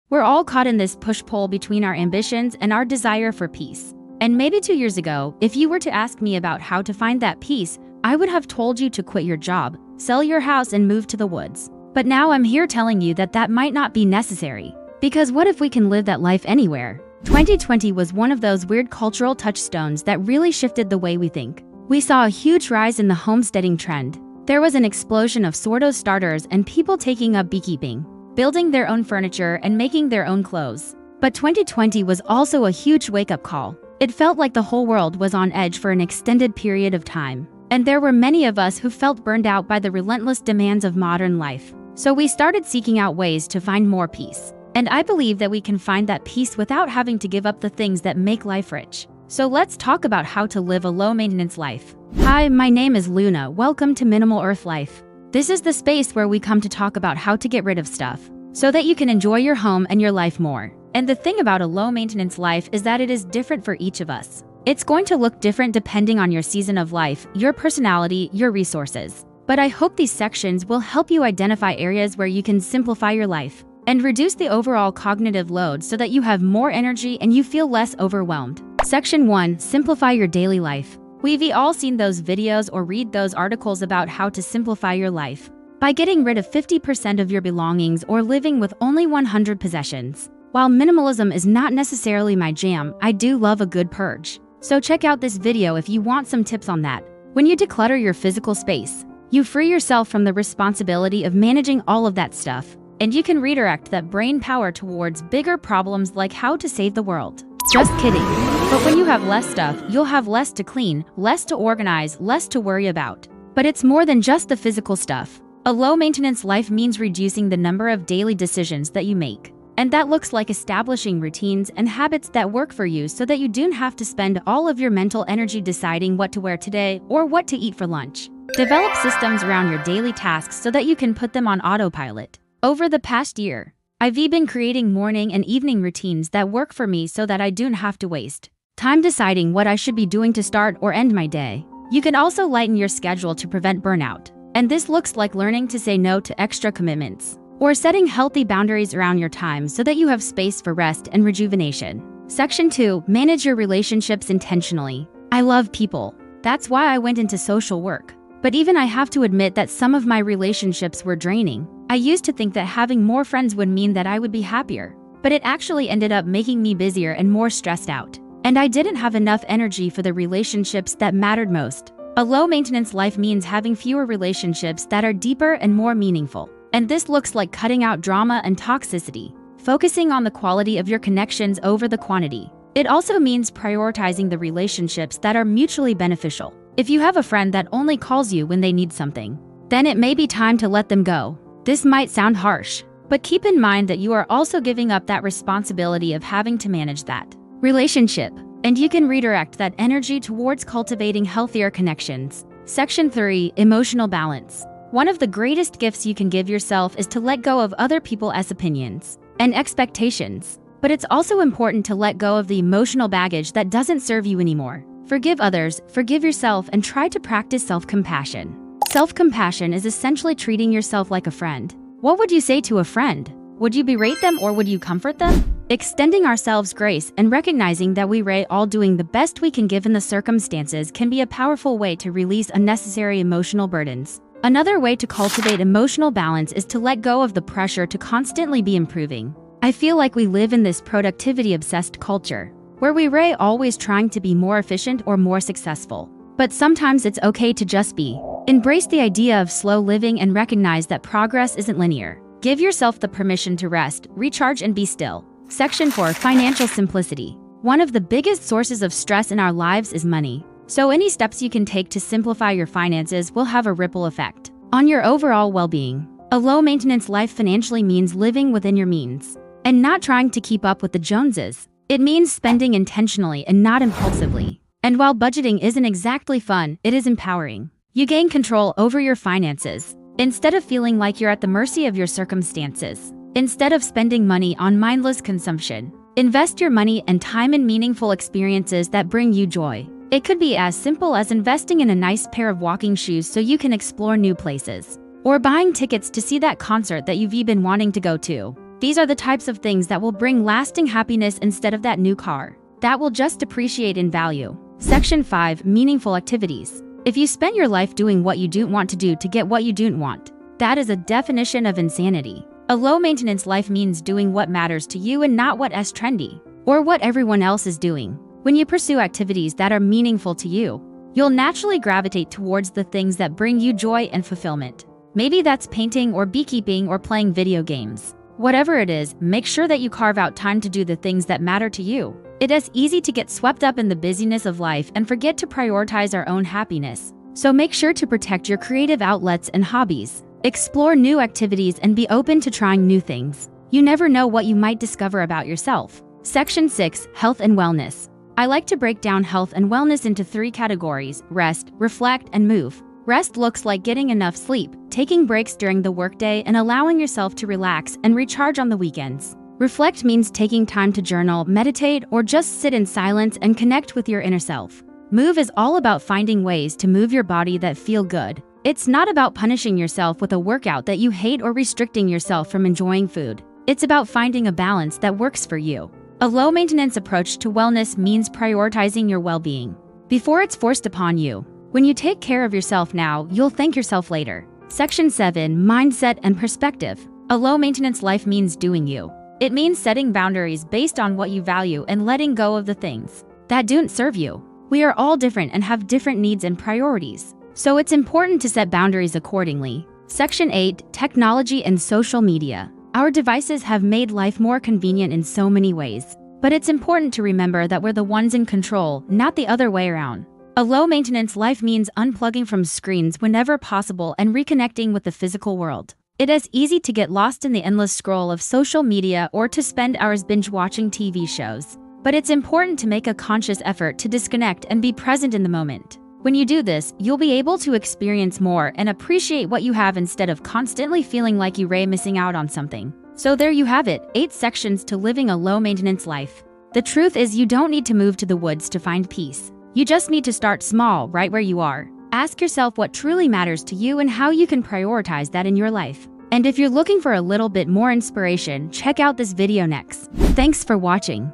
We're all caught in this push-pull between our ambitions and our desire for peace. And maybe 2 years ago, if you were to ask me about how to find that peace, I would have told you to quit your job, sell your house, and move to the woods. But now I'm here telling you that that might not be necessary. Because what if we can live that life anywhere? 2020 was one of those weird cultural touchstones that really shifted the way we think. We saw a huge rise in the homesteading trend. There was an explosion of sourdough starters and people taking up beekeeping, building their own furniture and making their own clothes. But 2020 was also a huge wake-up call. It felt like the whole world was on edge for an extended period of time. And there were many of us who felt burned out by the relentless demands of modern life. So we started seeking out ways to find more peace. And I believe that we can find that peace without having to give up the things that make life rich. So let's talk about how to live a low-maintenance life. Hi, my name is Luna. Welcome to Minimal Earth Life. This is the space where we come to talk about how to get rid of stuff, so that you can enjoy your home and your life more. And the thing about a low-maintenance life is that it is different for each of us. It's going to look different depending on your season of life, your personality, your resources. But I hope these sections will help you identify areas where you can simplify your life and reduce the overall cognitive load so that you have more energy and you feel less overwhelmed. Section 1. Simplify your daily life. We've all seen those videos or read those articles about how to simplify your life by getting rid of 50% of your belongings or living with only 100 possessions. While minimalism is not necessarily my jam, I do love a good purge. So check out this video if you want some tips on that. When you declutter your physical space, you free yourself from the responsibility of managing all of that stuff. And you can redirect that brain power towards bigger problems like how to save the world. Just kidding. But when you have less stuff, you'll have less to clean, less to organize, less to worry about. But it's more than just the physical stuff. A low-maintenance life means reducing the number of daily decisions that you make. And that looks like establishing routines and habits that work for you so that you don't have to spend all of your mental energy deciding what to wear today or what to eat for lunch. Develop systems around your daily tasks so that you can put them on autopilot. Over the past year, I've been creating morning and evening routines that work for me so that I don't have to waste time deciding what I should be doing to start or end my day. You can also lighten your schedule to prevent burnout. And this looks like learning to say no to extra commitments or setting healthy boundaries around your time so that you have space for rest and rejuvenation. Section 2. Manage your relationships intentionally. I love people. That's why I went into social work. But even I have to admit that some of my relationships were draining. I used to think that having more friends would mean that I would be happier, but it actually ended up making me busier and more stressed out. And I didn't have enough energy for the relationships that mattered most. A low-maintenance life means having fewer relationships that are deeper and more meaningful. And this looks like cutting out drama and toxicity, focusing on the quality of your connections over the quantity. It also means prioritizing the relationships that are mutually beneficial. If you have a friend that only calls you when they need something, then it may be time to let them go. This might sound harsh, but keep in mind that you are also giving up that responsibility of having to manage that relationship, and you can redirect that energy towards cultivating healthier connections. Section 3. Emotional balance. One of the greatest gifts you can give yourself is to let go of other people's opinions and expectations. But it's also important to let go of the emotional baggage that doesn't serve you anymore. Forgive others, forgive yourself, and try to practice self-compassion. Self-compassion is essentially treating yourself like a friend. What would you say to a friend? Would you berate them or would you comfort them? Extending ourselves grace and recognizing that we're all doing the best we can given the circumstances can be a powerful way to release unnecessary emotional burdens. Another way to cultivate emotional balance is to let go of the pressure to constantly be improving. I feel like we live in this productivity-obsessed culture, where we're always trying to be more efficient or more successful. But sometimes it's okay to just be. Embrace the idea of slow living and recognize that progress isn't linear. Give yourself the permission to rest, recharge, and be still. Section 4. Financial simplicity. One of the biggest sources of stress in our lives is money. So any steps you can take to simplify your finances will have a ripple effect on your overall well-being. A low-maintenance life financially means living within your means and not trying to keep up with the Joneses. It means spending intentionally and not impulsively. And while budgeting isn't exactly fun, it is empowering. You gain control over your finances instead of feeling like you're at the mercy of your circumstances. Instead of spending money on mindless consumption, invest your money and time in meaningful experiences that bring you joy. It could be as simple as investing in a nice pair of walking shoes so you can explore new places, or buying tickets to see that concert that you've been wanting to go to. These are the types of things that will bring lasting happiness instead of that new car that will just depreciate in value. Section 5. Meaningful activities. If you spent your life doing what you don't want to do to get what you don't want, that is a definition of insanity. A low-maintenance life means doing what matters to you and not what is trendy or what everyone else is doing. When you pursue activities that are meaningful to you, you'll naturally gravitate towards the things that bring you joy and fulfillment. Maybe that's painting or beekeeping or playing video games. Whatever it is, make sure that you carve out time to do the things that matter to you. It is easy to get swept up in the busyness of life and forget to prioritize our own happiness. So make sure to protect your creative outlets and hobbies. Explore new activities and be open to trying new things. You never know what you might discover about yourself. Section 6. Health and wellness. I like to break down health and wellness into 3 categories: rest, reflect, and move. Rest looks like getting enough sleep, taking breaks during the workday, and allowing yourself to relax and recharge on the weekends. Reflect means taking time to journal, meditate, or just sit in silence and connect with your inner self. Move is all about finding ways to move your body that feel good. It's not about punishing yourself with a workout that you hate or restricting yourself from enjoying food. It's about finding a balance that works for you. A low-maintenance approach to wellness means prioritizing your well-being before it's forced upon you. When you take care of yourself now, you'll thank yourself later. Section 7. Mindset and perspective. A low-maintenance life means doing you. It means setting boundaries based on what you value and letting go of the things that don't serve you. We are all different and have different needs and priorities, so it's important to set boundaries accordingly. Section 8. Technology and social media. Our devices have made life more convenient in so many ways, but it's important to remember that we're the ones in control, not the other way around. A low-maintenance life means unplugging from screens whenever possible and reconnecting with the physical world. It is easy to get lost in the endless scroll of social media or to spend hours binge-watching TV shows. But it's important to make a conscious effort to disconnect and be present in the moment. When you do this, you'll be able to experience more and appreciate what you have instead of constantly feeling like you're missing out on something. So there you have it, 8 sections to living a low-maintenance life. The truth is, you don't need to move to the woods to find peace. You just need to start small, right where you are. Ask yourself what truly matters to you and how you can prioritize that in your life. And if you're looking for a little bit more inspiration, check out this video next. Thanks for watching.